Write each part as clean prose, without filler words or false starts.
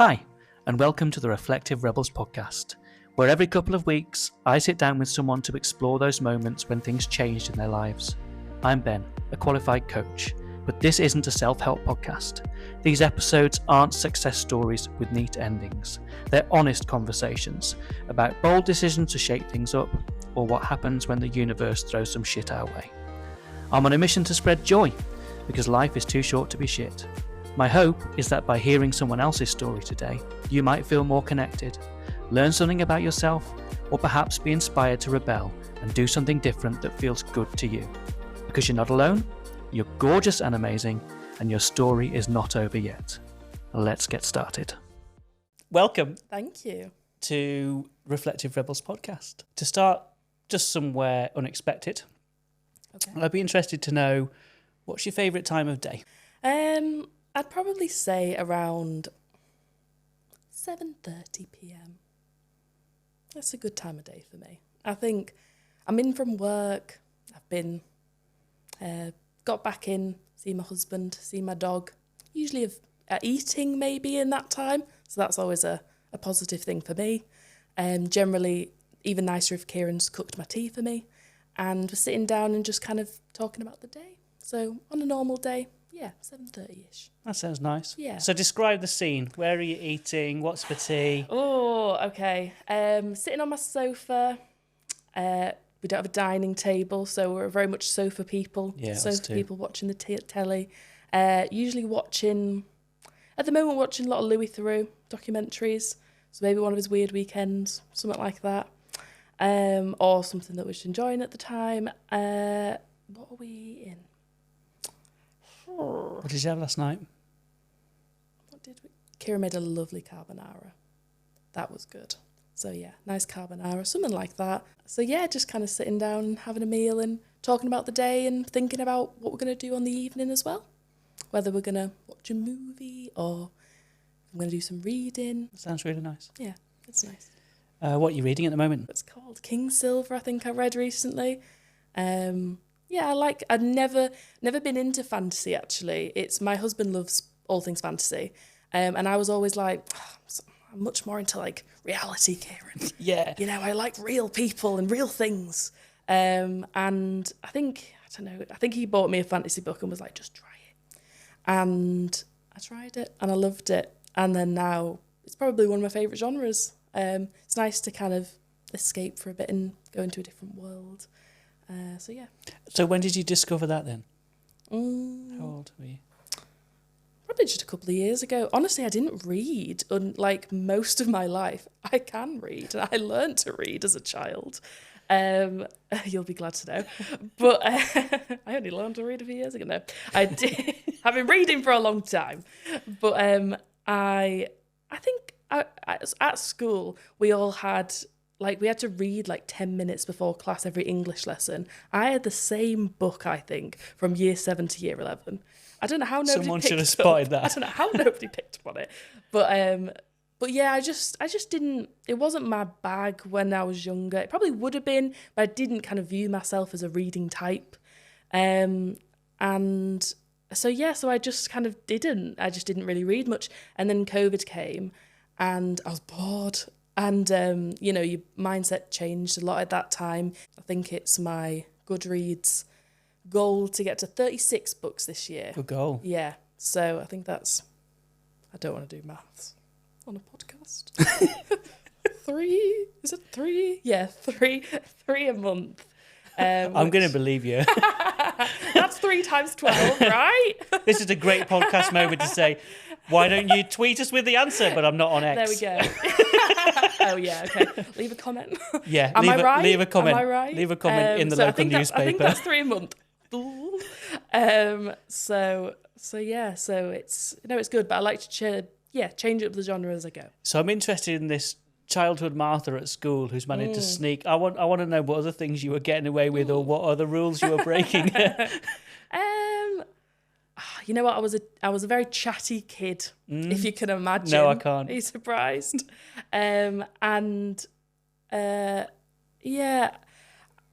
Hi, and welcome to the Reflective Rebels podcast, where every couple of weeks I sit down with someone to explore those moments when things changed in their lives. I'm Ben, a qualified coach, but this isn't a self-help podcast. These episodes aren't success stories with neat endings. They're honest conversations about bold decisions to shake things up, or what happens when the universe throws some shit our way. I'm on a mission to spread joy, because life is too short to be shit. My hope is that by hearing someone else's story today, you might feel more connected, learn something about yourself, or perhaps be inspired to rebel and do something different that feels good to you. Because you're not alone, you're gorgeous and amazing, and your story is not over yet. Let's get started. Welcome. Thank you. To Reflective Rebels podcast. To start just somewhere unexpected, Okay. I'd be interested to know, what's your favourite time of day? I'd probably say around 7:30 p.m. That's a good time of day for me. I think I'm in from work. I've been got back in, see my husband, see my dog. Usually eating maybe in that time, so that's always a positive thing for me. Generally, even nicer if Kieran's cooked my tea for me, and we're sitting down and just kind of talking about the day. So on a normal day, yeah, 7:30ish. That sounds nice. Yeah. So describe the scene. Where are you eating? What's for tea? Oh, okay. Sitting on my sofa. We don't have a dining table, so we're very much sofa people. Yeah, us sofa too. people watching the telly. Usually watching a lot of Louis Theroux documentaries. So maybe one of his weird weekends, something like that. Or something that we're just enjoying at the time. What are we in? What did you have last night? Kira made a lovely carbonara. That was good. So yeah, nice carbonara, something like that. So yeah, just kind of sitting down and having a meal and talking about the day and thinking about what we're going to do on the evening as well. Whether we're going to watch a movie or I'm going to do some reading. Sounds really nice. Yeah, it's nice. What are you reading at the moment? It's called King Silver, I think I read recently. Yeah, I've never been into fantasy, actually. My husband loves all things fantasy. And I was always like, I'm much more into like reality, Kieran. Yeah. You know, I like real people and real things. And I think he bought me a fantasy book and was like, just try it. And I tried it and I loved it. And then now it's probably one of my favourite genres. It's nice to kind of escape for a bit and go into a different world. So yeah. So when did you discover that then? How old were you? Probably just a couple of years ago. Honestly, I didn't read like most of my life. I can read, and I learned to read as a child. You'll be glad to know. But I only learned to read a few years ago. No, I did. I've been reading for a long time. But I think at school we all had. We had to read 10 minutes before class every English lesson. I had the same book, I think, from year 7 to year 11. I don't know how nobody Someone picked should have up. spotted that. I don't know how nobody picked up on it. But yeah, I just didn't, it wasn't my bag when I was younger. It probably would have been, but I didn't kind of view myself as a reading type. And so I just kind of I just didn't really read much. And then COVID came and I was bored. And, your mindset changed a lot at that time. I think it's my Goodreads goal to get to 36 books this year. Good goal. Yeah. So I think I don't want to do maths on a podcast. 3? Is it 3? Yeah, 3 a month. I'm going to believe you. That's 3 times 12, right? This is a great podcast moment to say, why don't you tweet us with the answer? But I'm not on X. There we go. Oh, yeah, okay. Leave a comment. Yeah, Am I right? Leave a comment. Am I right? Leave a comment in the local newspaper. I think that's 3 a month. So it's good, but I like to change up the genre as I go. So I'm interested in this childhood Martha at school who's managed to sneak. I want to know what other things you were getting away with or what other rules you were breaking. You know what? I was a very chatty kid, if you can imagine. No, I can't. Are you surprised?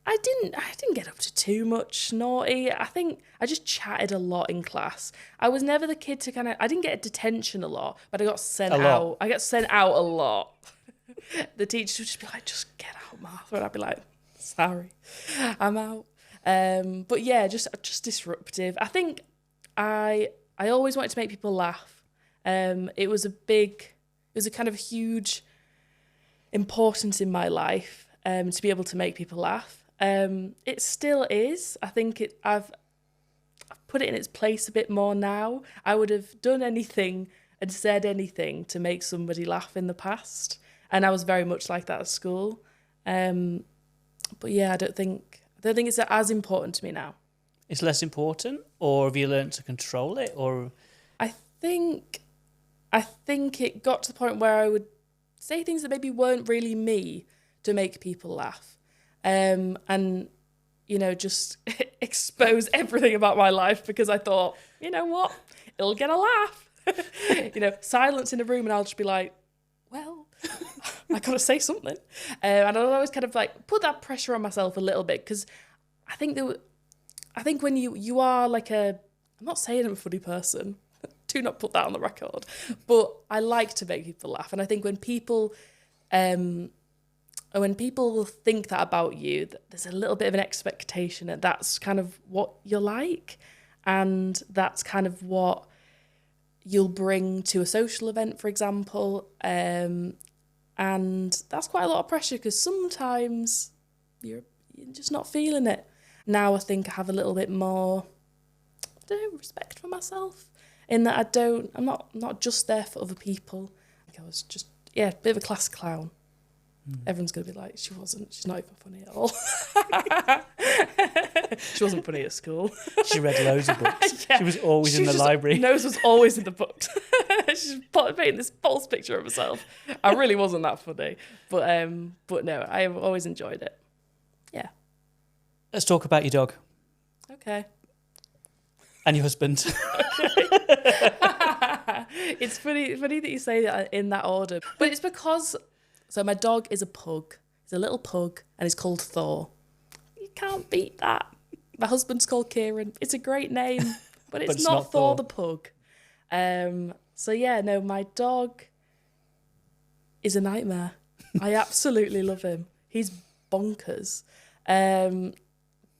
I didn't get up to too much naughty. I think I just chatted a lot in class. I was never the kid to I didn't get detention a lot, but I got sent out. I got sent out a lot. The teachers would just be like, just get out, Martha. And I'd be like, sorry, I'm out. But yeah, just disruptive. I think I always wanted to make people laugh. It was a kind of huge importance in my life to be able to make people laugh. It still is. I think I've put it in its place a bit more now. I would have done anything and said anything to make somebody laugh in the past, and I was very much like that at school. But yeah, I don't think it's as important to me now. It's less important, or have you learned to control it? Or I think it got to the point where I would say things that maybe weren't really me to make people laugh, and just expose everything about my life because I thought, you know what, it'll get a laugh. Silence in a room, and I'll just be like, well, I gotta say something, and I'll always kind of like put that pressure on myself a little bit because I think when you are like I'm not saying I'm a funny person. Do not put that on the record. But I like to make people laugh. And I think when people think that about you, there's a little bit of an expectation that that's kind of what you're like. And that's kind of what you'll bring to a social event, for example. And that's quite a lot of pressure because sometimes you're just not feeling it. Now I think I have a little bit more, respect for myself. In that I'm not just there for other people. I was just, a bit of a class clown. Everyone's going to be like, she's not even funny at all. She wasn't funny at school. She read loads of books. Yeah. She was always in the library. Nose was always in the books. She's painting this false picture of herself. I really wasn't that funny. But no, I've always enjoyed it. Yeah. Let's talk about your dog. Okay. And your husband. It's funny that you say that in that order. But it's because, so my dog is a pug. He's a little pug and he's called Thor. You can't beat that. My husband's called Kieran. It's a great name, but it's not Thor the pug. So yeah, no, my dog is a nightmare. I absolutely love him. He's bonkers.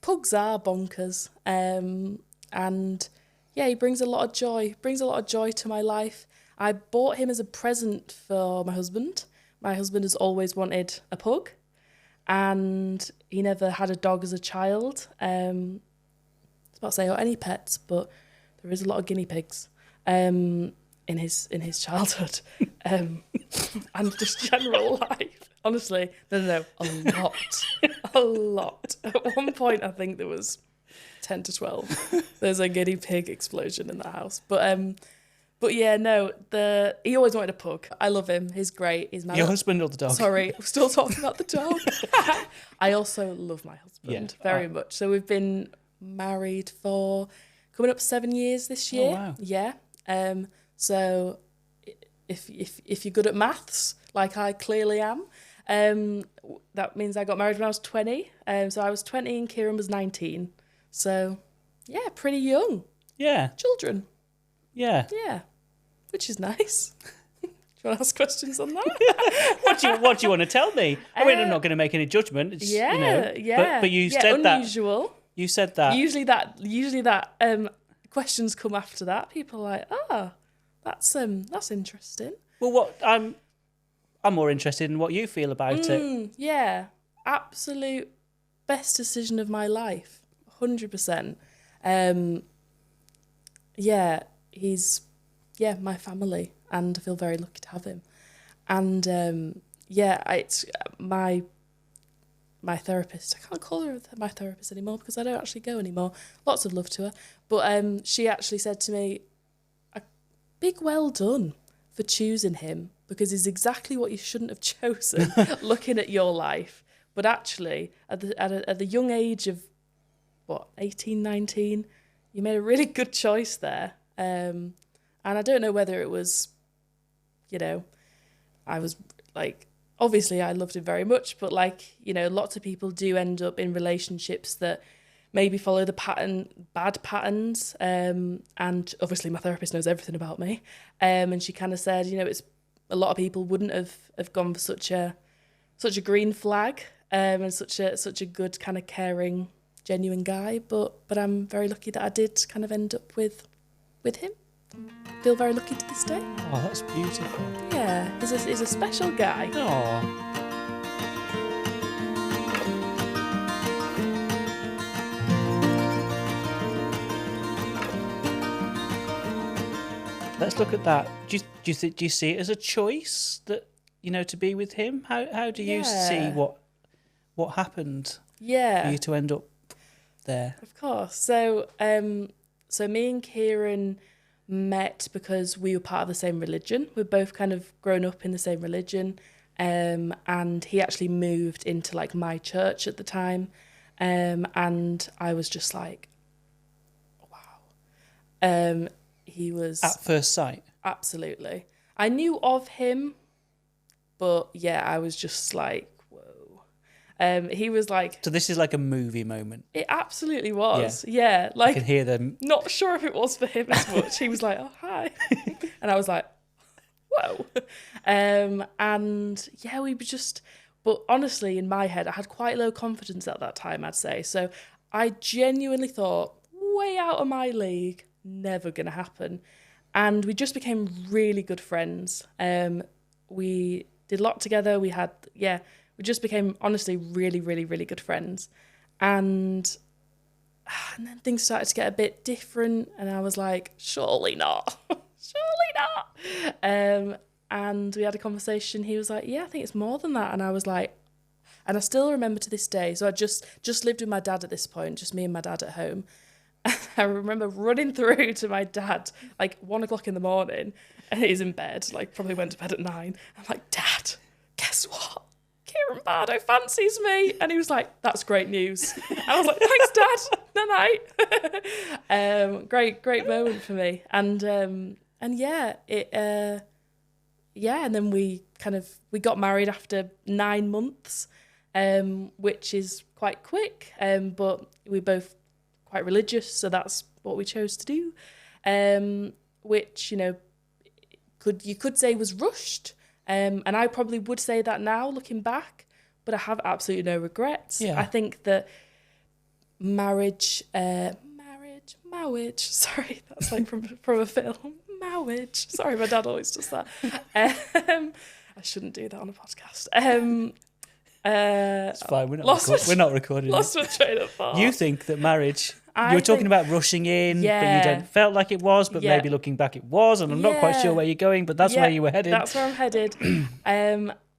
Pugs are bonkers. And yeah, he brings a lot of joy to my life. I bought him as a present for my husband. My husband has always wanted a pug, and he never had a dog as a child. I was about to say, or any pets, but there is a lot of guinea pigs in his childhood, and just general life. Honestly, no, a lot. At one point, I think there was 10 to 12. There's a guinea pig explosion in the house. But yeah, no, he always wanted a pug. I love him. He's great. He's my Your husband or the dog? Sorry, we're still talking about the dog. I also love my husband very much. So we've been married for coming up 7 years this year. Oh, wow. Yeah. So if you're good at maths, like I clearly am, that means I got married when I was 20. So I was 20 and Kieran was 19. So, yeah, pretty young. Yeah. Children. Yeah. Yeah. Which is nice. Do you want to ask questions on that? What do you want to tell me? I mean, I'm not going to make any judgment. It's, yeah. But you said unusual. that. You said that. Usually that questions come after that. People are like, that's interesting. Well, I'm more interested in what you feel about it. Yeah. Absolute best decision of my life. 100%. He's my family, and I feel very lucky to have him. And it's my therapist. I can't call her my therapist anymore because I don't actually go anymore. Lots of love to her, but she actually said to me, "A big well done for choosing him, because he's exactly what you shouldn't have chosen looking at your life. But actually, at the young age of 18, 19, you made a really good choice there." And I don't know whether it was, I was like obviously I loved him very much, but like, you know, lots of people do end up in relationships that maybe follow the bad patterns. And obviously my therapist knows everything about me. And she kind of said, you know, it's a lot of people wouldn't have gone for such a green flag, and such a good kind of caring, genuine guy. But I'm very lucky that I did kind of end up with him. Feel very lucky to this day. Oh, that's beautiful. Yeah, he's a special guy. Oh. Let's look at that. Do you see it as a choice that, you know, to be with him? How do you see what happened for you to end up there? Of course. So me and Kieran met because we were part of the same religion. We're both kind of grown up in the same religion, and he actually moved into like my church at the time, and I was just like, wow. He was at first sight. Absolutely. I knew of him, but yeah, I was just like, whoa. He was like... So this is like a movie moment. It absolutely was. Yeah. Like, I can hear them. Not sure if it was for him as much. He was like, oh, hi. And I was like, whoa. And yeah, we were just... But honestly, in my head, I had quite low confidence at that time, I'd say. So I genuinely thought, way out of my league, never going to happen. And we just became really good friends. We did a lot together. We just became, honestly, really, really, really good friends. And then things started to get a bit different. And I was like, surely not. Surely not. And we had a conversation. He was like, yeah, I think it's more than that. And I was like, and I still remember to this day. So I just lived with my dad at this point, just me and my dad at home. I remember running through to my dad, like 1 o'clock in the morning, and he's in bed, like probably went to bed at 9. I'm like, Dad, guess what? Kieran Bardo fancies me. And he was like, that's great news. I was like, thanks, Dad. Night. Great moment for me. And yeah, and then we got married after 9 months, which is quite quick, but we both quite religious, so that's what we chose to do, which, you know, you could say was rushed, and I probably would say that now looking back, but I have absolutely no regrets. I think that marriage, sorry, that's like from a film, marriage, sorry, my dad always does that. I shouldn't do that on a podcast. It's fine. We're not recording. Lost my train of thought. You think that marriage? You were talking about rushing in, but you don't felt like it was. But maybe looking back, it was. And I'm not quite sure where you're going, but that's where you were headed. That's where I'm headed.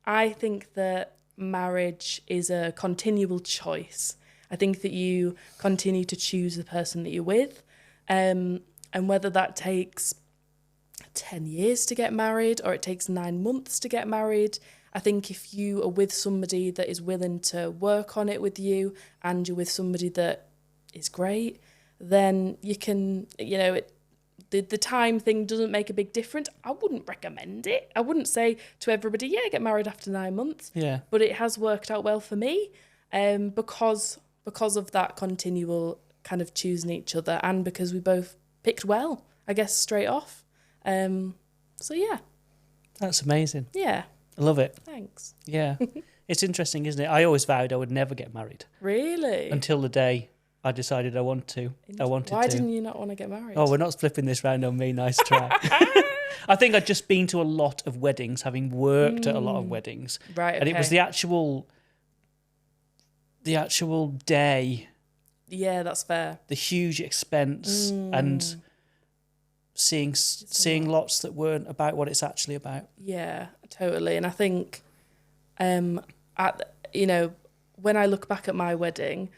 I think that marriage is a continual choice. I think that you continue to choose the person that you're with, and whether that takes 10 years to get married or it takes 9 months to get married. I think if you are with somebody that is willing to work on it with you, and you're with somebody that is great, then you can, you know, the time thing doesn't make a big difference. I wouldn't recommend it. I wouldn't say to everybody, get married after 9 months. Yeah. But it has worked out well for me, because of that continual kind of choosing each other, and because we both picked well, I guess, straight off. So yeah. That's amazing. Yeah. I love it. Thanks. Yeah. It's interesting, isn't it? I always vowed I would never get married. Really? Until the day I decided I wanted to. Why didn't you not want to get married? Oh, we're not flipping this round on me. Nice try. I think I'd just been to a lot of weddings, having worked at a lot of weddings. Right, okay. And it was the actual day. Yeah, that's fair. The huge expense and seeing lots that weren't about what it's actually about. Yeah, totally. And I think, when I look back at my wedding,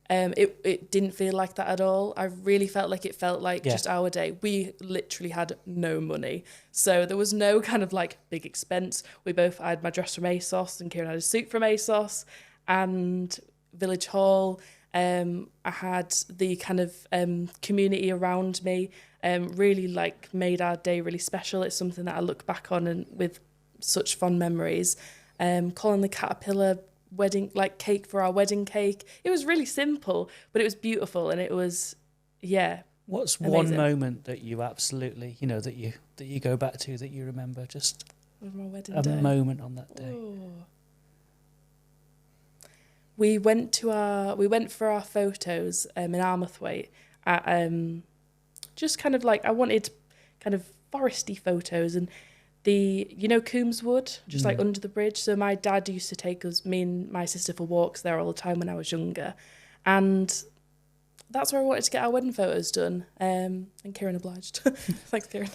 it didn't feel like that at all. I really felt like just our day. We literally had no money. So there was no kind of like big expense. I had my dress from ASOS, and Kieran had a suit from ASOS, and Village Hall. I had the kind of community around me, really like made our day really special. It's something that I look back on and with such fond memories. Colin the Caterpillar wedding, like cake for our wedding cake. It was really simple, but it was beautiful, and it was, yeah. What's amazing. one moment that you absolutely, that you go back to, that you remember, just Of my wedding a day. moment on that day? Oh. We went for our photos in Armathwaite at just kind of like, I wanted kind of foresty photos, and Coombs Wood, just like under the bridge. So my dad used to take me and my sister for walks there all the time when I was younger, and that's where I wanted to get our wedding photos done. And Kieran obliged. Thanks, Kieran.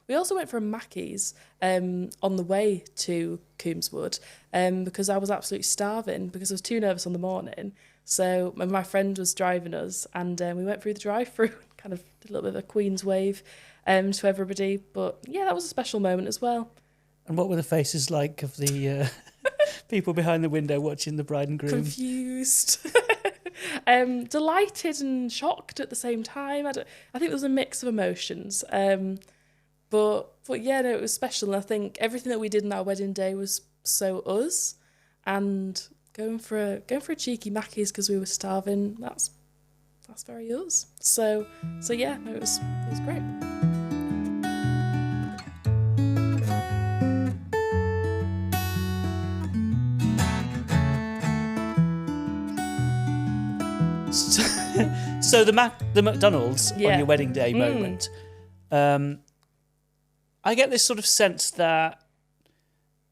We also went for a Mackey's on the way to Coombs Wood because I was absolutely starving because I was too nervous on the morning. So my friend was driving us, and we went through the drive-through and kind of did a little bit of a Queen's wave to everybody. But yeah, that was a special moment as well. And what were the faces like of the people behind the window watching the bride and groom? Confused. Delighted and shocked at the same time. I think there was a mix of emotions. But yeah, no, it was special. And I think everything that we did on our wedding day was so us. And going for a cheeky Mackey's because we were starving, that's very us. So yeah, no, it was great. So the McDonald's on your wedding day moment, I get this sort of sense that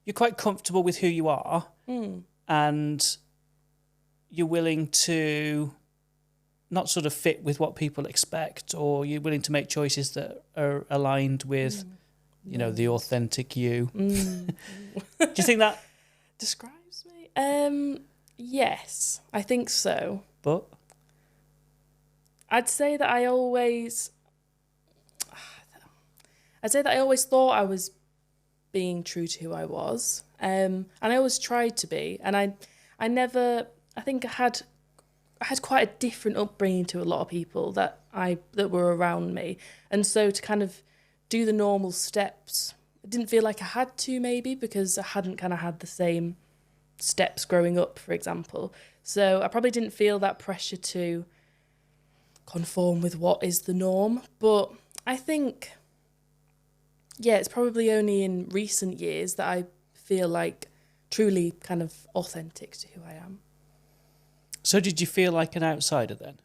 you're quite comfortable with who you are, and you're willing to not sort of fit with what people expect, or you're willing to make choices that are aligned with, the authentic you. Do you think that describes me? Yes, I think so. But I'd say that I always thought I was being true to who I was, and I always tried to be. And I think I had quite a different upbringing to a lot of people that were around me, and so to kind of do the normal steps, I didn't feel like I had to, maybe because I hadn't kind of had the same steps growing up, for example. So I probably didn't feel that pressure to conform with what is the norm. But I think, yeah, it's probably only in recent years that I feel like truly kind of authentic to who I am. So did you feel like an outsider then?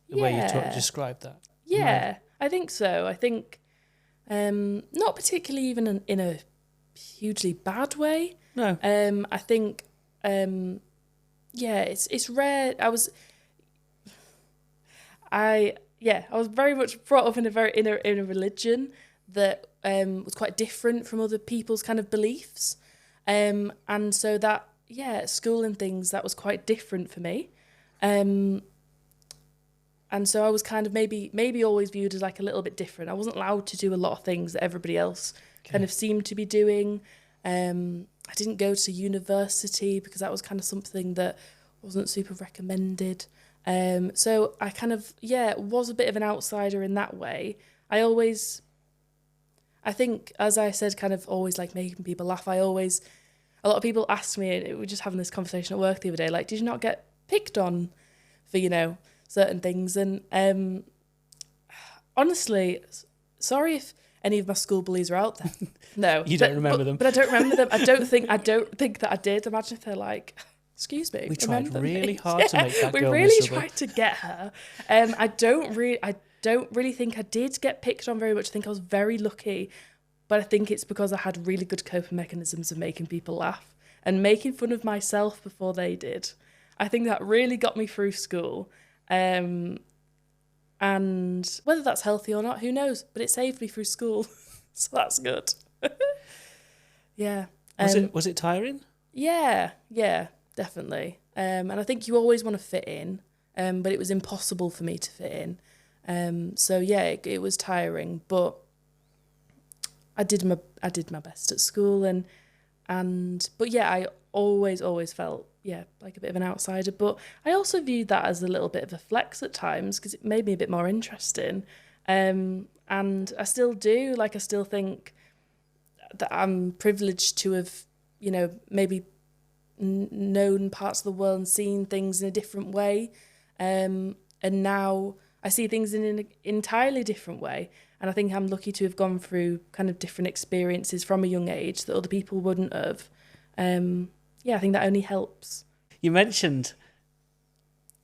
The way you described that? Yeah, I think so. I think not particularly even in a hugely bad way. No. I think, it's rare. I was very much brought up in a religion that was quite different from other people's kind of beliefs, and so that school and things, that was quite different for me, and so I was kind of maybe always viewed as like a little bit different. I wasn't allowed to do a lot of things that everybody else kind of seemed to be doing. I didn't go to university because that was kind of something that wasn't super recommended. So I kind of, was a bit of an outsider in that way. I think, as I said, kind of always like making people laugh. A lot of people asked me, and we were just having this conversation at work the other day, like, did you not get picked on for, certain things? And honestly, sorry if any of my school bullies are out there. No. You don't remember them. But I don't remember them. I don't think that I did. Imagine if they're like, excuse me. We tried really hard to make that girl we really miserable. tried to get her. I don't really think I did get picked on very much. I think I was very lucky, but I think it's because I had really good coping mechanisms of making people laugh and making fun of myself before they did. I think that really got me through school. And whether that's healthy or not, who knows? But it saved me through school, so that's good. Yeah. Was it tiring? Yeah, definitely. And I think you always want to fit in, but it was impossible for me to fit in. So yeah, it was tiring, but I did my best at school, but yeah, I always felt like a bit of an outsider. But I also viewed that as a little bit of a flex at times because it made me a bit more interesting. And I still do. Like, I still think that I'm privileged to have maybe known parts of the world and seen things in a different way. And now I see things in an entirely different way. And I think I'm lucky to have gone through kind of different experiences from a young age that other people wouldn't have. I think that only helps. You mentioned,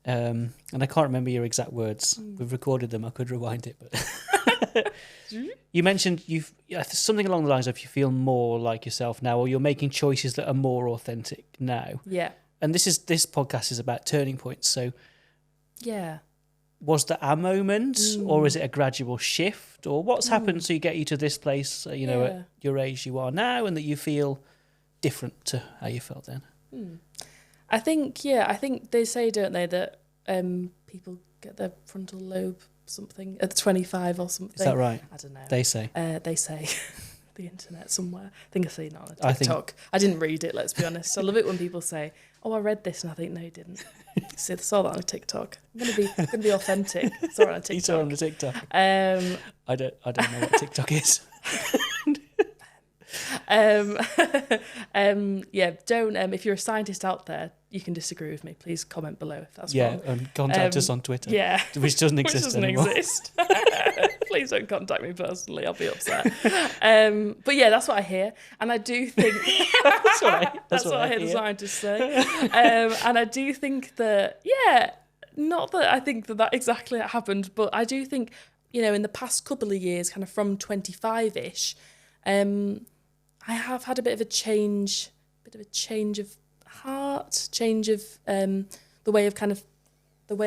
and I can't remember your exact words. We've recorded them. I could rewind it, but you mentioned something along the lines of you feel more like yourself now, or you're making choices that are more authentic now. Yeah. And this podcast is about turning points. So, yeah, was that a moment, or is it a gradual shift, or what's happened to get you to this place? At your age you are now, and that you feel different to how you felt then. I think they say, don't they, that people get their frontal lobe something at 25 or something. Is that right? I don't know. They say. They say. The internet somewhere. I think I've seen it on TikTok. I didn't read it, let's be honest. I love it when people say, "Oh, I read this," and I think, "No, you didn't." See, I saw that on TikTok. I'm gonna be authentic. I saw it on TikTok. You saw it on the TikTok. I don't know what TikTok is. Don't. If you're a scientist out there, you can disagree with me. Please comment below if that's wrong. And contact us on Twitter. Yeah, which doesn't exist anymore. Please don't contact me personally. I'll be upset. But yeah, that's what I hear, and I do think that's what I hear the scientists say. And I do think that not that I think that exactly happened, but I do think in the past couple of years, kind of from 25-ish, I have had a bit of a change of heart, change of the way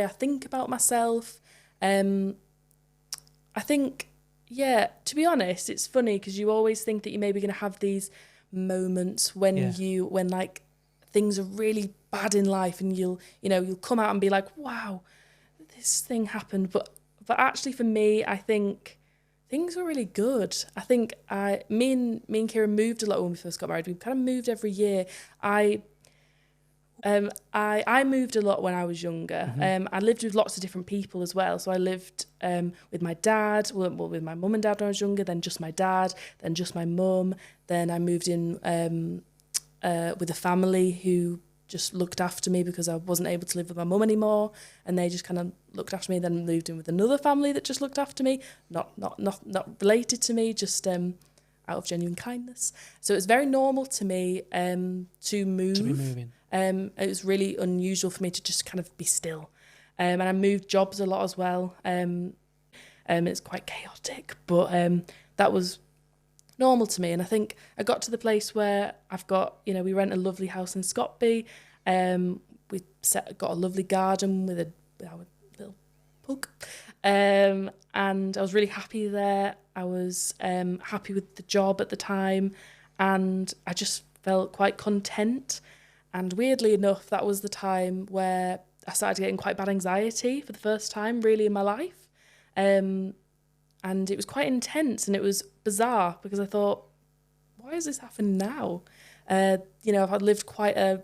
I think about myself. I think, to be honest, it's funny because you always think that you're maybe going to have these moments when like things are really bad in life, and you'll come out and be like, wow, this thing happened. But actually for me, I think things were really good. I think me and Kira moved a lot when we first got married. We kind of moved every year. I moved a lot when I was younger. I lived with lots of different people as well. So I lived with my dad, with my mum and dad when I was younger, then just my dad, then just my mum. Then I moved in with a family who just looked after me because I wasn't able to live with my mum anymore, and they just kind of looked after me. Then moved in with another family that just looked after me, not related to me, just out of genuine kindness. So it was very normal to me to move. To be moving. It was really unusual for me to just kind of be still. And I moved jobs a lot as well. It's quite chaotic, but that was normal to me. And I think I got to the place where I've got, we rent a lovely house in Scotby. We got a lovely garden with our little pug. And I was really happy there. I was happy with the job at the time, and I just felt quite content. And weirdly enough, that was the time where I started getting quite bad anxiety for the first time really in my life. And it was quite intense, and it was bizarre because I thought, why is this happening now? I've lived quite a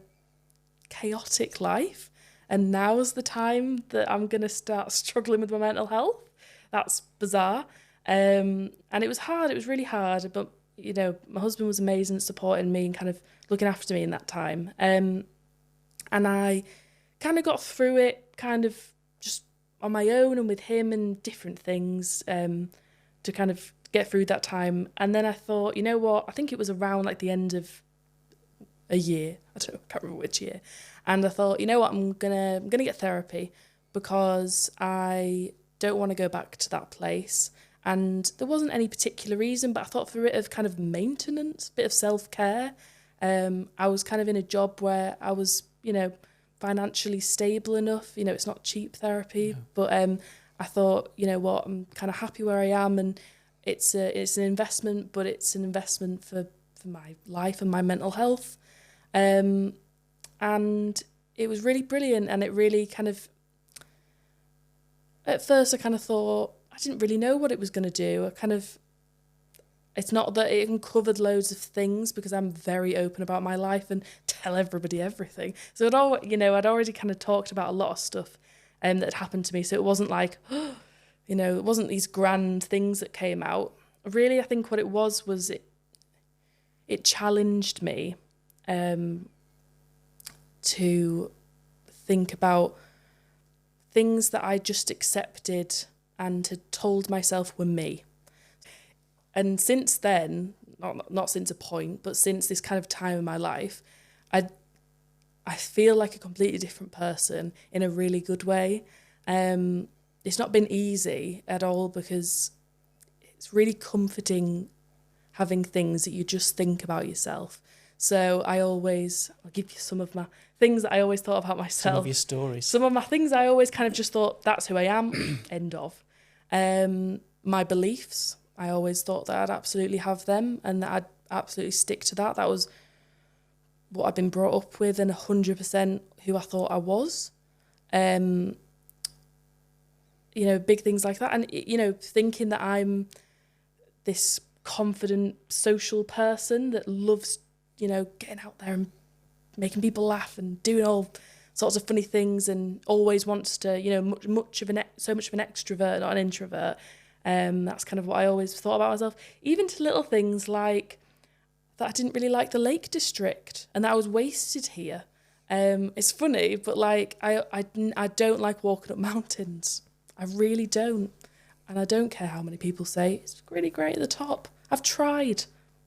chaotic life, and now is the time that I'm going to start struggling with my mental health. That's bizarre. And it was hard. It was really hard. But, my husband was amazing at supporting me and kind of looking after me in that time. And I kind of got through it kind of just on my own and with him and different things to kind of get through that time. And then I thought, you know what? I think it was around like the end of a year. I can't remember which year. And I thought, you know what? I'm gonna get therapy because I don't want to go back to that place. And there wasn't any particular reason, but I thought for a bit of kind of maintenance, a bit of self-care. I was kind of in a job where I was, financially stable enough. It's not cheap therapy, but I thought, you know what, I'm kind of happy where I am, and it's an investment, but it's an investment for my life and my mental health. And it was really brilliant, and it really kind of, at first I kind of thought, I didn't really know what it was going to do. It's not that it uncovered loads of things because I'm very open about my life and tell everybody everything. So I'd already kind of talked about a lot of stuff that had happened to me. So it wasn't like, it wasn't these grand things that came out. Really, I think what it was it challenged me to think about things that I just accepted and had told myself were me. And since then, not since a point, but since this kind of time in my life, I feel like a completely different person in a really good way. It's not been easy at all, because it's really comforting having things that you just think about yourself. So I'll give you some of my things that I always thought about myself. Some of your stories. Some of my things I always kind of just thought, that's who I am, end of. My beliefs, I always thought that I'd absolutely have them and that I'd absolutely stick to that. That was what I've been brought up with and 100% who I thought I was. Big things like that. And, thinking that I'm this confident social person that loves, getting out there and making people laugh and doing all sorts of funny things and always wants to, so much of an extrovert, not an introvert. That's kind of what I always thought about myself. Even to little things like that I didn't really like the Lake District and that I was wasted here. It's funny, but I don't like walking up mountains. I really don't. And I don't care how many people say it's really great at the top. I've tried.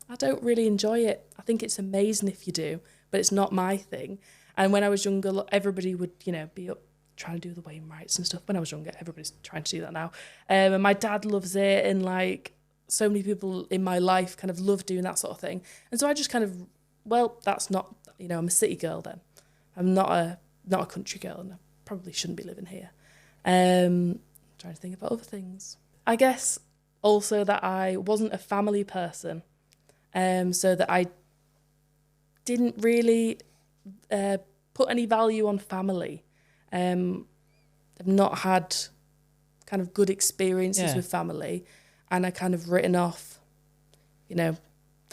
I don't really enjoy it. I think it's amazing if you do, but it's not my thing. And when I was younger, everybody would, be up trying to do the Wainwrights and stuff. When I was younger, everybody's trying to do that now. And my dad loves it, and so many people in my life kind of love doing that sort of thing. And so I just kind of, that's not, I'm a city girl then. I'm not a country girl, and I probably shouldn't be living here. Trying to think about other things. I guess also that I wasn't a family person, so that I didn't really put any value on family. I've not had kind of good experiences with family, and I kind of written off, that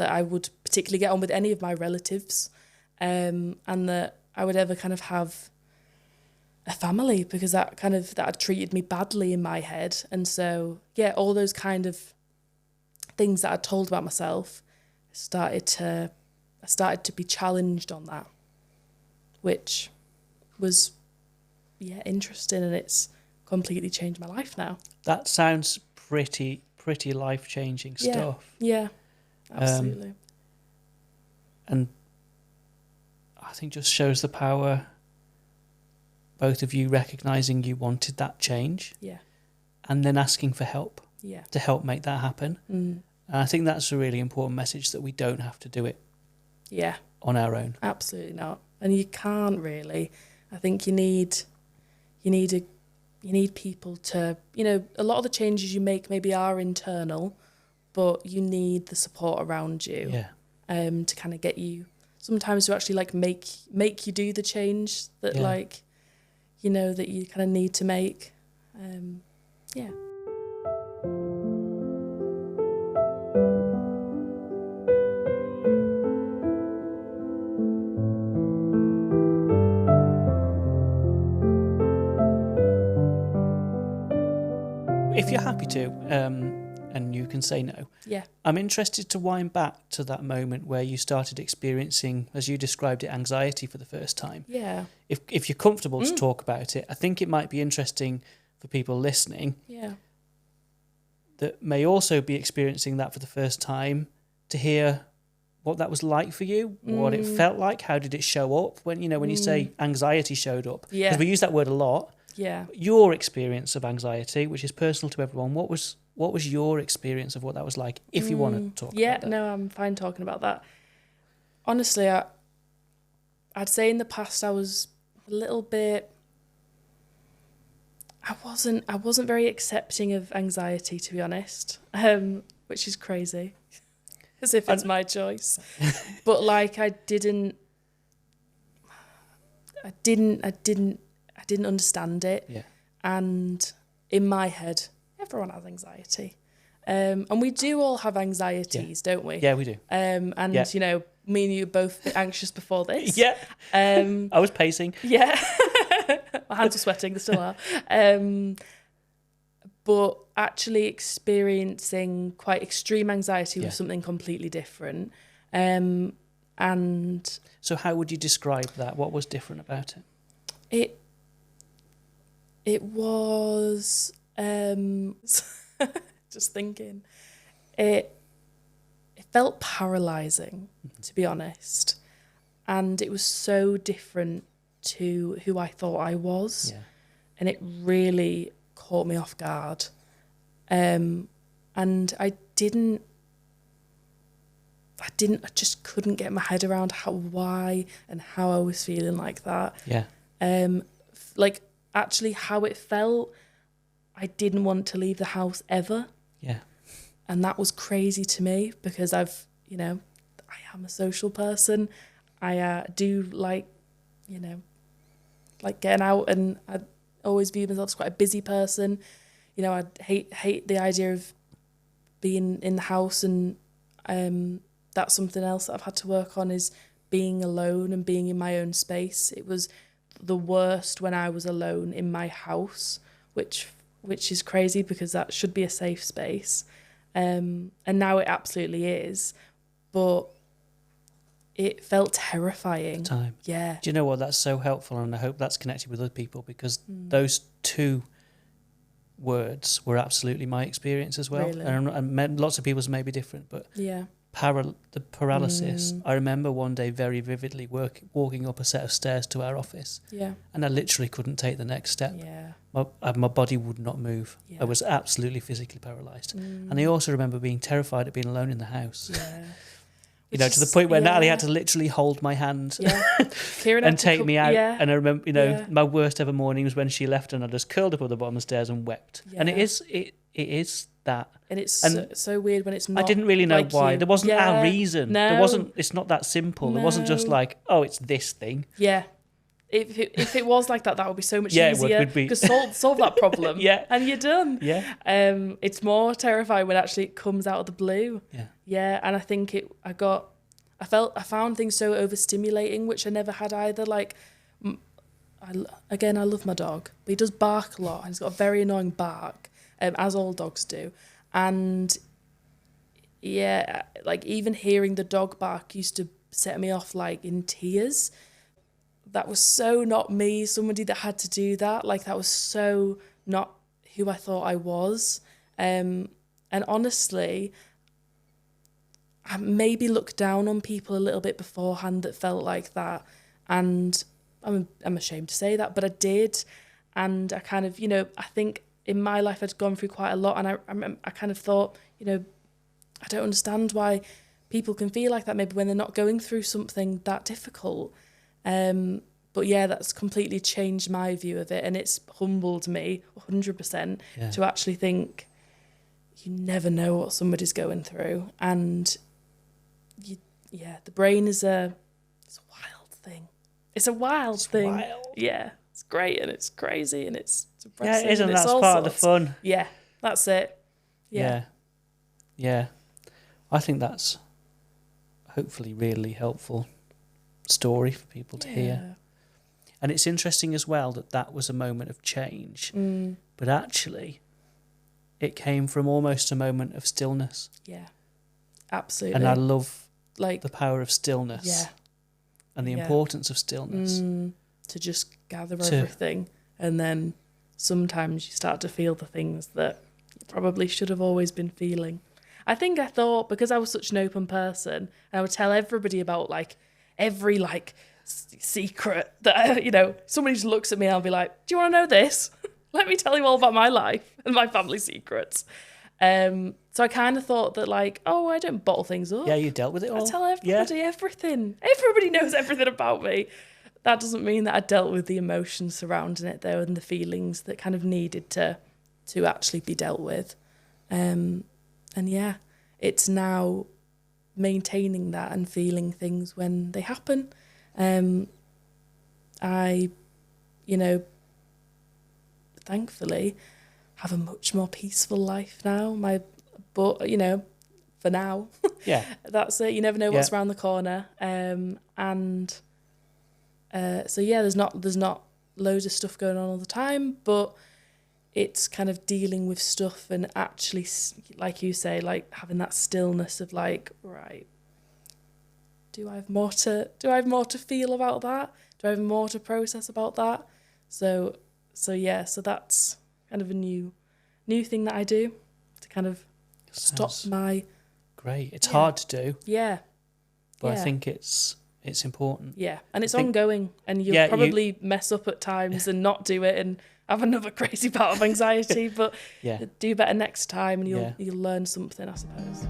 I would particularly get on with any of my relatives, and that I would ever kind of have a family, because that had treated me badly in my head. And so, all those kind of things that I'd told about myself, I started to be challenged on that, which was, interesting, and it's completely changed my life now. That sounds pretty life-changing stuff. Yeah, absolutely. And I think just shows the power, both of you recognising you wanted that change, and then asking for help to help make that happen. And I think that's a really important message, that we don't have to do it on our own. Absolutely not. And you can't really. I think you need people to, a lot of the changes you make maybe are internal, but you need the support around you to kind of get you, sometimes to actually make you do the change that that you kind of need to make. If you're happy to, and you can say no, I'm interested to wind back to that moment where you started experiencing, as you described it, anxiety for the first time. If you're comfortable to talk about it, I think it might be interesting for people listening that may also be experiencing that for the first time, to hear what that was like for you, what it felt like, how did it show up when you say anxiety showed up, because we use that word a lot. Your experience of anxiety, which is personal to everyone, what was your experience of what that was like, if you want to talk about that? No, I'm fine talking about that. Honestly, I'd say in the past I was a little bit, I wasn't very accepting of anxiety, to be honest, which is crazy, as if it's my choice. But I didn't understand it. And in my head, everyone has anxiety. And we do all have anxieties, don't we? Yeah, we do. And, me and you were both a bit anxious before this. I was pacing. My hands were sweating, they still are. But actually experiencing quite extreme anxiety was something completely different. And And So how would you describe that? What was different about it? it was just thinking, it felt paralyzing, to be honest, and it was so different to who I thought I was, and it really caught me off guard. And I just couldn't get my head around why and how I was feeling like that. Like actually how it felt. I didn't want to leave the house ever. And that was crazy to me because I am a social person. I do like getting out, and I always view myself as quite a busy person. I hate the idea of being in the house, and that's something else that I've had to work on, is being alone and being in my own space. It was the worst when I was alone in my house, which is crazy because that should be a safe space. And now it absolutely is, but it felt terrifying. Time. Yeah. Do you know what? That's so helpful, and I hope that's connected with other people, because those two words were absolutely my experience as well. Really? And lots of people's may be different, but the paralysis. I remember one day very vividly walking up a set of stairs to our office, and I literally couldn't take the next step. My body would not move. I was absolutely physically paralysed. And I also remember being terrified of being alone in the house. To the point where Natalie had to literally hold my hand and take me out. And I remember, my worst ever morning was when she left, and I just curled up at the bottom of the stairs and wept. And it is that. And it's so weird when it's not. I didn't really know like why. You. There wasn't a reason. No. There wasn't. It's not that simple. No. It wasn't just like, oh, it's this thing. Yeah. If it was like that, that would be so much easier. It would be. Because solve that problem. And you're done. It's more terrifying when actually it comes out of the blue. And I think I found things so overstimulating, which I never had either. Like, I love my dog, but he does bark a lot, and he's got a very annoying bark, as all dogs do. And like even hearing the dog bark used to set me off like in tears. That was so not me, somebody that had to do that. Like, that was so not who I thought I was. And honestly, I maybe looked down on people a little bit beforehand that felt like that. And I'm ashamed to say that, but I did. And I kind of, I think in my life I'd gone through quite a lot. And I kind of thought, I don't understand why people can feel like that maybe when they're not going through something that difficult. But that's completely changed my view of it, and it's humbled me 100% to actually think you never know what somebody's going through, and the brain is it's a wild thing. It's a wild thing. Wild. Yeah, it's great and it's crazy and it's depressing. Yeah, it is, and that's part of the fun. Yeah, that's it. Yeah. I think that's hopefully really helpful story for people to hear. And it's interesting as well that was a moment of change, but actually it came from almost a moment of stillness. Yeah, absolutely. And I love the power of stillness and the importance of stillness. To just gather everything, and then sometimes you start to feel the things that you probably should have always been feeling. I think I thought, because I was such an open person, and I would tell everybody about every secret that somebody just looks at me and I'll be like, do you want to know this? Let me tell you all about my life and my family secrets. So I kind of thought that I don't bottle things up. Yeah, you dealt with it all. I tell everybody everything. Everybody knows everything about me. That doesn't mean that I dealt with the emotions surrounding it though, and the feelings that kind of needed to actually be dealt with. It's now maintaining that and feeling things when they happen. I, thankfully have a much more peaceful life now. But for now, that's it. You never know what's around the corner. There's not loads of stuff going on all the time, but it's kind of dealing with stuff and actually, like you say, having that stillness of right, do I have more to feel about that? Do I have more to process about that? So that's kind of a new thing that I do to kind of stop my... Great. It's hard to do. Yeah. But I think it's important. Yeah, and it's ongoing, and you'll probably mess up at times and not do it and have another crazy bout of anxiety, but do better next time and you'll learn something, I suppose.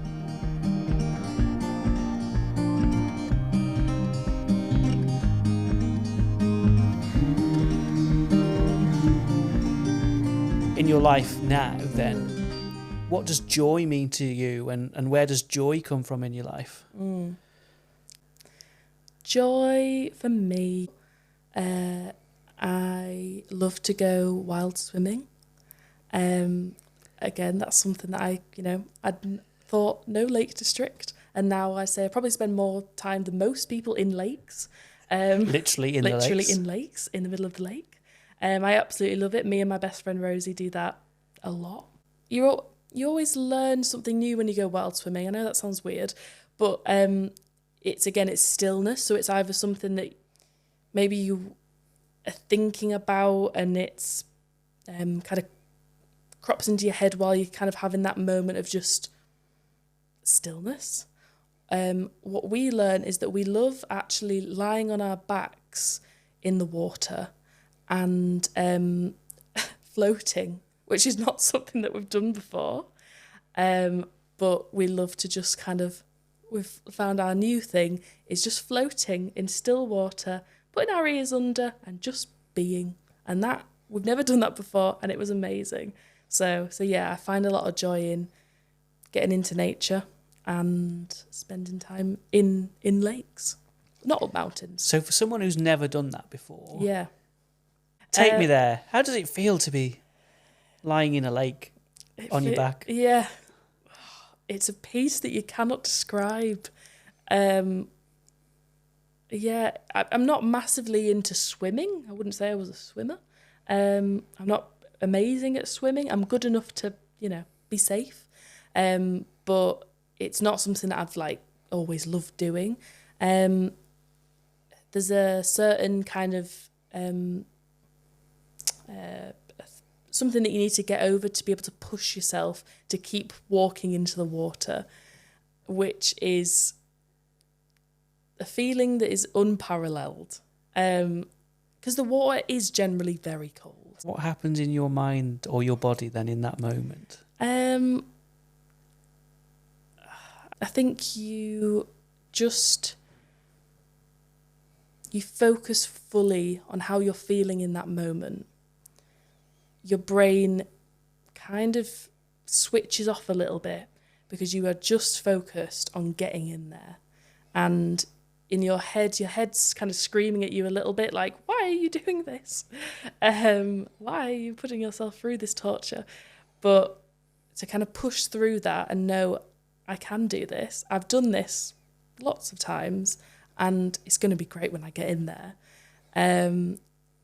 In your life now, then, what does joy mean to you, and where does joy come from in your life? Joy for me, I love to go wild swimming. Again, that's something that I'd thought no Lake District, and now I say I probably spend more time than most people in lakes. Literally in lakes, in the middle of the lake. I absolutely love it. Me and my best friend Rosie do that a lot. You always learn something new when you go wild swimming. I know that sounds weird, but it's stillness. So it's either something that maybe you are thinking about and it's kind of crops into your head while you're kind of having that moment of just stillness. What we learn is that we love actually lying on our backs in the water and floating, which is not something that we've done before. But we love to just we've found our new thing is just floating in still water, putting our ears under and just being. And that, we've never done that before, and it was amazing. So yeah, I find a lot of joy in getting into nature and spending time in lakes, not up mountains. So for someone who's never done that before, take me there. How does it feel to be lying in a lake on your back? Yeah, it's a peace that you cannot describe. I'm not massively into swimming. I wouldn't say I was a swimmer. I'm not amazing at swimming. I'm good enough to, be safe. But it's not something that I've always loved doing. There's a certain kind of something that you need to get over to be able to push yourself to keep walking into the water, which is a feeling that is unparalleled. Because the water is generally very cold. What happens in your mind or your body then in that moment? I think you focus fully on how you're feeling in that moment. Your brain kind of switches off a little bit because you are just focused on getting in there. And in your head's kind of screaming at you a little bit like, why are you doing this? Why are you putting yourself through this torture? But to kind of push through that and know, I can do this. I've done this lots of times and it's going to be great when I get in there,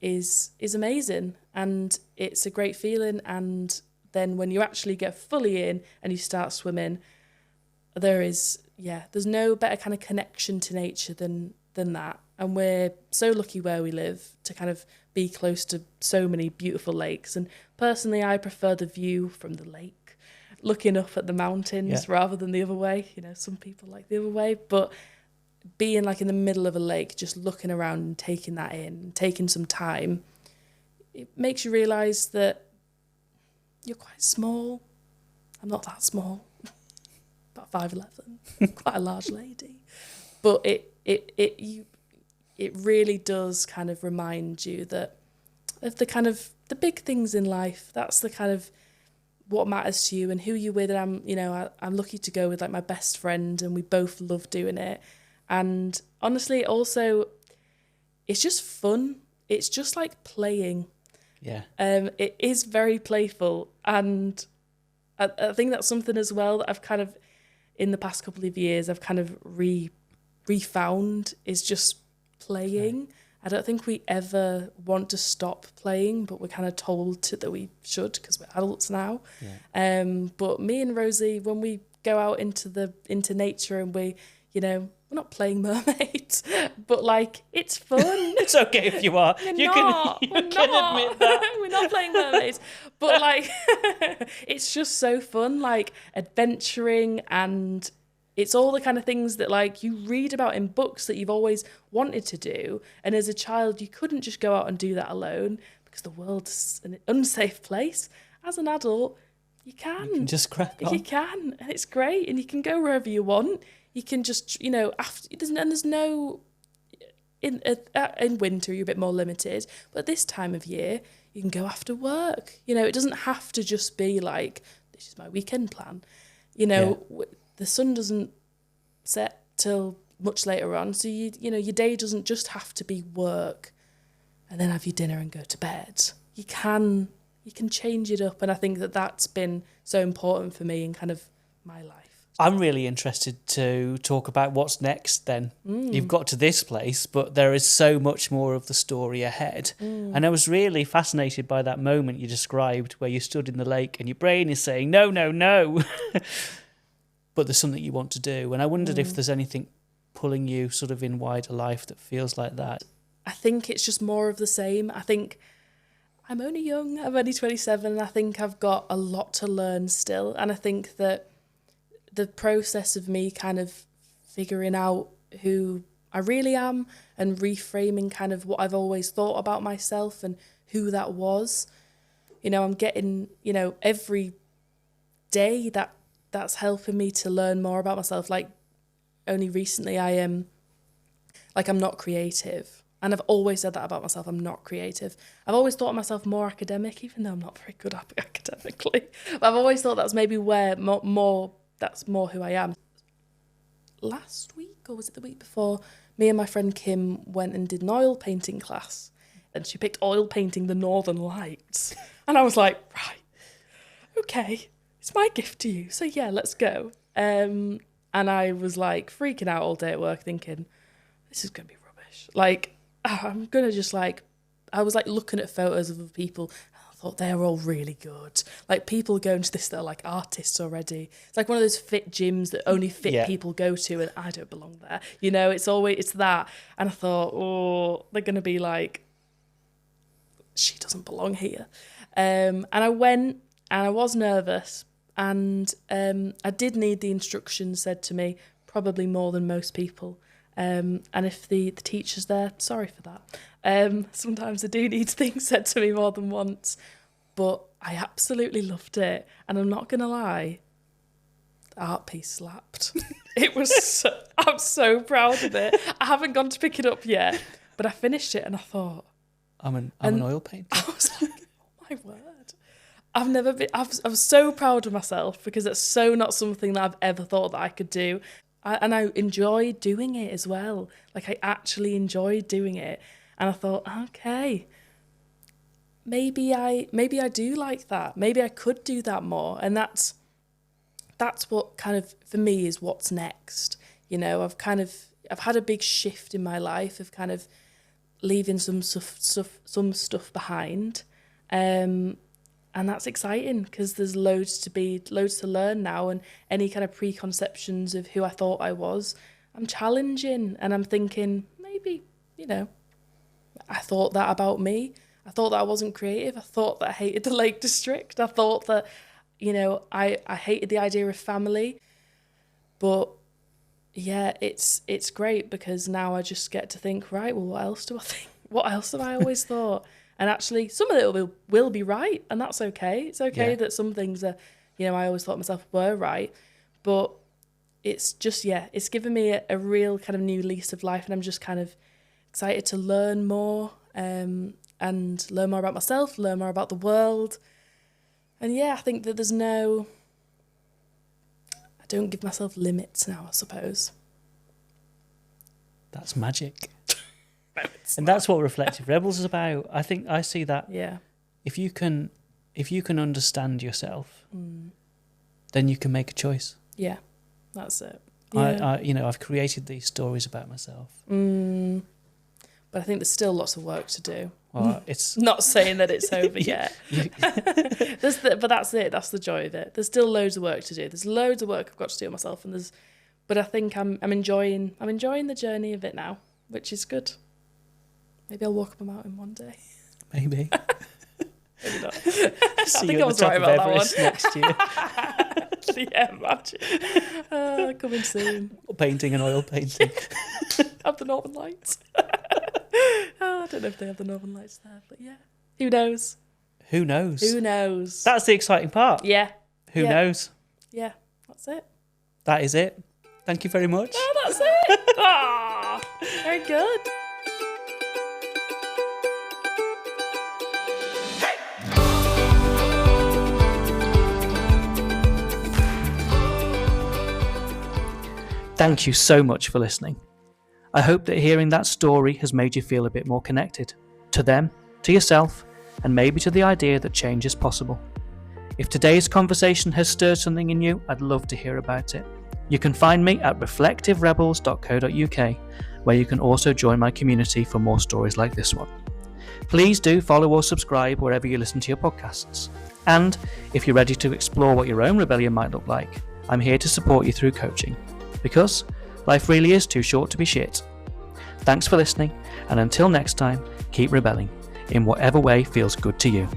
is amazing. And it's a great feeling. And then when you actually get fully in and you start swimming, there's no better kind of connection to nature than that. And we're so lucky where we live to kind of be close to so many beautiful lakes. And personally, I prefer the view from the lake, looking up at the mountains rather than the other way. Some people like the other way, but being in the middle of a lake, just looking around and taking that in, taking some time, it makes you realise that you're quite small. I'm not that small. About 5'11", quite a large lady. But it really does kind of remind you that of the kind of the big things in life. That's the kind of what matters to you and who you're with. And I'm lucky to go with my best friend, and we both love doing it. And honestly, also, it's just fun. It's just like playing. Yeah. It is very playful, and I think that's something as well that I've kind of, in the past couple of years, I've kind of refound is just playing. Okay. I don't think we ever want to stop playing, but we're kind of told that we should because we're adults now. Yeah. But me and Rosie, when we go out into nature and we, we're not playing mermaids, but like, it's fun. It's okay if you are. You can admit that. We're not playing mermaids, but like, it's just so fun, like adventuring, and it's all the kind of things that like you read about in books that you've always wanted to do. And as a child, you couldn't just go out and do that alone because the world's an unsafe place. As an adult, you can just crack on. You can, and it's great, and you can go wherever you want. You can just, there's no, in winter you're a bit more limited, but this time of year you can go after work. It doesn't have to just be like, this is my weekend plan. The sun doesn't set till much later on, so your day doesn't just have to be work and then have your dinner and go to bed. You can change it up, and I think that's been so important for me in kind of my life. I'm really interested to talk about what's next then. You've got to this place, but there is so much more of the story ahead. And I was really fascinated by that moment you described where you stood in the lake and your brain is saying, no, no, no. But there's something you want to do. And I wondered if there's anything pulling you sort of in wider life that feels like that. I think it's just more of the same. I think I'm only young. I'm only 27. And I think I've got a lot to learn still. And I think that the process of me kind of figuring out who I really am and reframing kind of what I've always thought about myself and who that was, I'm getting, every day that's helping me to learn more about myself. Like only recently I am, I'm not creative. And I've always said that about myself. I'm not creative. I've always thought of myself more academic, even though I'm not very good academically. But I've always thought that's maybe where that's more who I am. Last week, or was it the week before, me and my friend Kim went and did an oil painting class. And she picked oil painting the Northern Lights. And I was like, right, okay, it's my gift to you. So yeah, let's go. And I was like freaking out all day at work thinking, this is going to be rubbish. Like, I'm going to just I was looking at photos of other people. I thought they're all really good. Like people going to this, they're like artists already. It's like one of those fit gyms that only fit people go to, and I don't belong there. It's that. And I thought, oh, they're going to be like, she doesn't belong here. And I went, and I was nervous, and I did need the instructions said to me, probably more than most people. And if the teacher's there, sorry for that. Sometimes I do need things said to me more than once, but I absolutely loved it. And I'm not going to lie, the art piece slapped. I'm so proud of it. I haven't gone to pick it up yet, but I finished it and I thought, I'm an oil painter. I was like, oh my word. I was so proud of myself because it's so not something that I've ever thought that I could do. And I enjoyed doing it as well. Like I actually enjoyed doing it. And I thought, okay, maybe I do like that. Maybe I could do that more. And that's what kind of, for me, is what's next. I've had a big shift in my life of kind of leaving some stuff behind. And that's exciting because there's loads to learn now, and any kind of preconceptions of who I thought I was, I'm challenging, and I'm thinking, maybe, I thought that about me. I thought that I wasn't creative. I thought that I hated the Lake District. I thought that, I hated the idea of family. But yeah, it's great because now I just get to think, right, well, what else do I think? What else have I always thought? And actually, some of it will be right, and that's okay. It's okay that some things are, I always thought myself were right. But it's just, it's given me a real kind of new lease of life, and I'm just kind of excited to learn more and learn more about myself, learn more about the world. And I think that I don't give myself limits now, I suppose. That's magic. And that's what Reflective Rebels is about. I think I see that. Yeah. If you can understand yourself, then you can make a choice. Yeah, that's it. Yeah. I've created these stories about myself. But I think there's still lots of work to do. Well, it's not saying that it's over yet. But that's it. That's the joy of it. There's still loads of work to do. There's loads of work I've got to do myself, and there's But I think I'm enjoying the journey of it now, which is good. Maybe I'll walk up a mountain one day. Maybe. Maybe not. See I you think I at was the top right of about Everest next year. that one. Yeah, imagine. Coming soon. Painting and oil painting. Have the Northern Lights. I don't know if they have the Northern Lights there, but yeah. Who knows? Who knows? Who knows? That's the exciting part. Yeah. Who knows? Yeah, that's it. That is it. Thank you very much. Oh, that's it. Ah, very good. Thank you so much for listening. I hope that hearing that story has made you feel a bit more connected to them, to yourself, and maybe to the idea that change is possible. If today's conversation has stirred something in you, I'd love to hear about it. You can find me at reflectiverebels.co.uk, where you can also join my community for more stories like this one. Please do follow or subscribe wherever you listen to your podcasts. And if you're ready to explore what your own rebellion might look like, I'm here to support you through coaching. Because life really is too short to be shit. Thanks for listening, and until next time, keep rebelling in whatever way feels good to you.